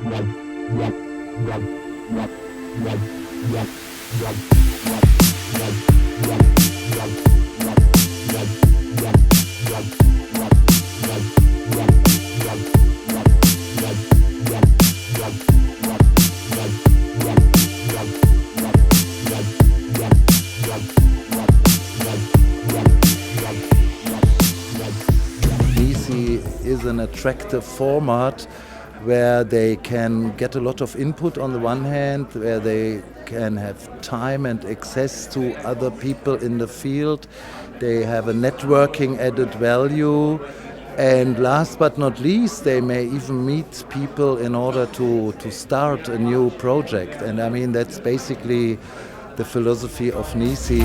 NECE is an attractive format where they can get a lot of input on the one hand, where they can have time and access to other people in the field. They have a networking added value. And last but not least, they may even meet people in order to start a new project. And I mean, that's basically the philosophy of NECE.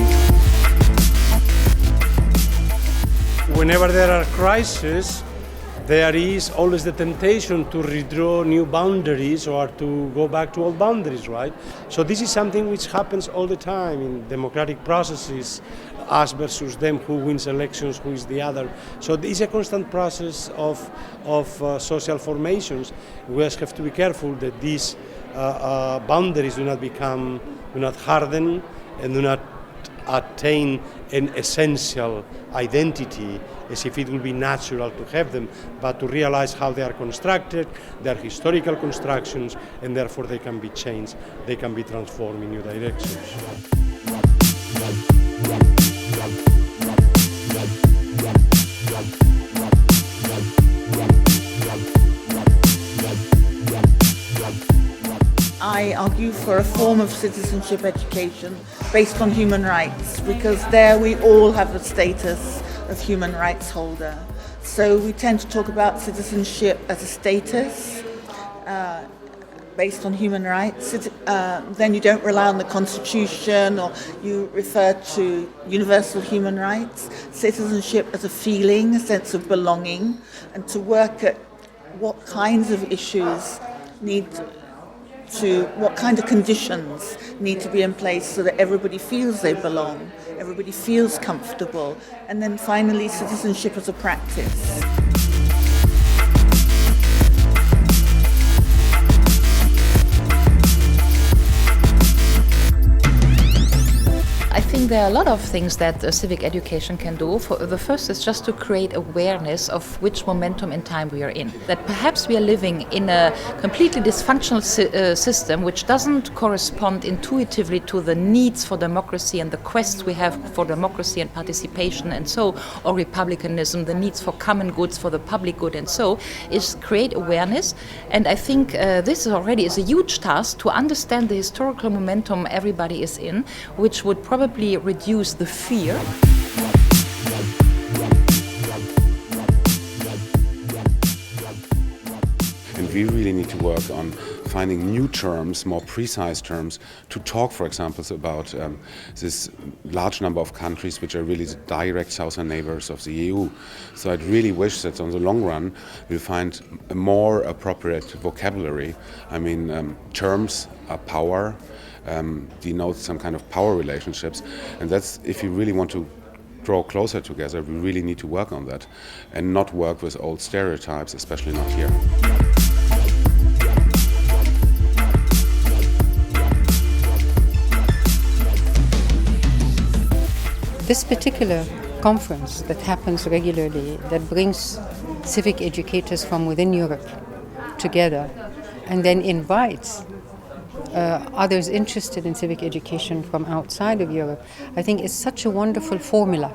Whenever there are crises, there is always the temptation to redraw new boundaries or to go back to old boundaries, right? So this is something which happens all the time in democratic processes, us versus them, who wins elections, who is the other. So this is a constant process of social formations. We just have to be careful that these boundaries do not harden and do not attain an essential identity as if it will be natural to have them, but to realize how they are constructed, they are historical constructions, and therefore they can be changed, they can be transformed in new directions. I argue for a form of citizenship education based on human rights, because there we all have the status of human rights holder. So we tend to talk about citizenship as a status based on human rights. Then you don't rely on the Constitution, or you refer to universal human rights. Citizenship as a feeling, a sense of belonging, and to work at what kinds of issues what kind of conditions need to be in place so that everybody feels they belong, everybody feels comfortable, and then finally citizenship as a practice. I think there are a lot of things that civic education can do. The first is just to create awareness of which momentum in time we are in. That perhaps we are living in a completely dysfunctional system which doesn't correspond intuitively to the needs for democracy and the quests we have for democracy and participation and so, or republicanism, the needs for common goods, for the public good and so, is create awareness. And I think this already is a huge task to understand the historical momentum everybody is in, which would probably reduce the fear. And we really need to work on finding new terms, more precise terms, to talk, for example, about this large number of countries which are really the direct southern neighbors of the EU. So I'd really wish that on the long run we'll find a more appropriate vocabulary. I mean, terms are power, denote some kind of power relationships, and that's, if you really want to draw closer together, we really need to work on that and not work with old stereotypes, especially not here. This particular conference that happens regularly, that brings civic educators from within Europe together and then invites others interested in civic education from outside of Europe, I think is such a wonderful formula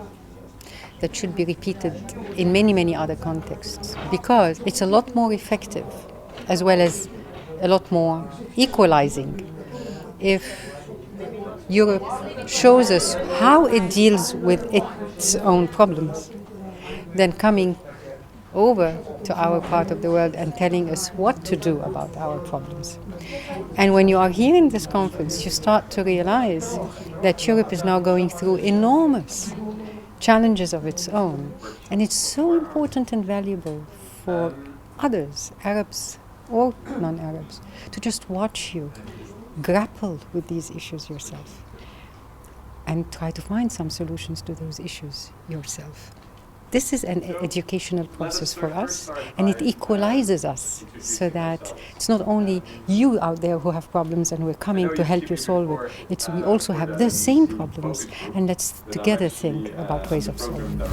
that should be repeated in many, many other contexts, because it's a lot more effective as well as a lot more equalizing if Europe shows us how it deals with its own problems than coming over to our part of the world and telling us what to do about our problems. And when you are here in this conference, you start to realize that Europe is now going through enormous challenges of its own. And it's so important and valuable for others, Arabs or non-Arabs, to just watch you grapple with these issues yourself and try to find some solutions to those issues yourself. this is an educational process for us, and it equalizes us so that it's not only you out there who have problems and we're coming to help you solve it, it's we also have the same problems, and let's together think about ways of solving them.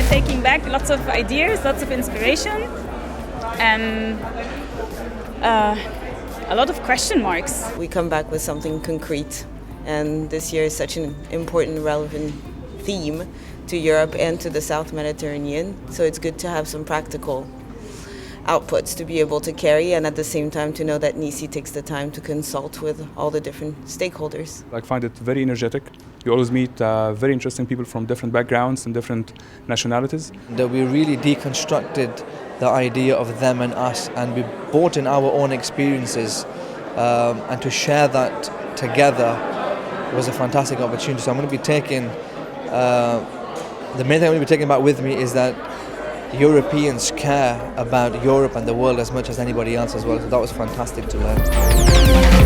Taking back lots of ideas, lots of inspiration, and a lot of question marks. We come back with something concrete, and this year is such an important, relevant theme to Europe and to the South Mediterranean, so it's good to have some practical outputs to be able to carry, and at the same time to know that NECE takes the time to consult with all the different stakeholders. I find it very energetic. You always meet very interesting people from different backgrounds and different nationalities. That we really deconstructed the idea of them and us, and we brought in our own experiences, and to share that together was a fantastic opportunity. So I'm going to be taking, the main thing I'm going to be taking back with me is that Europeans care about Europe and the world as much as anybody else as well. So that was fantastic to learn.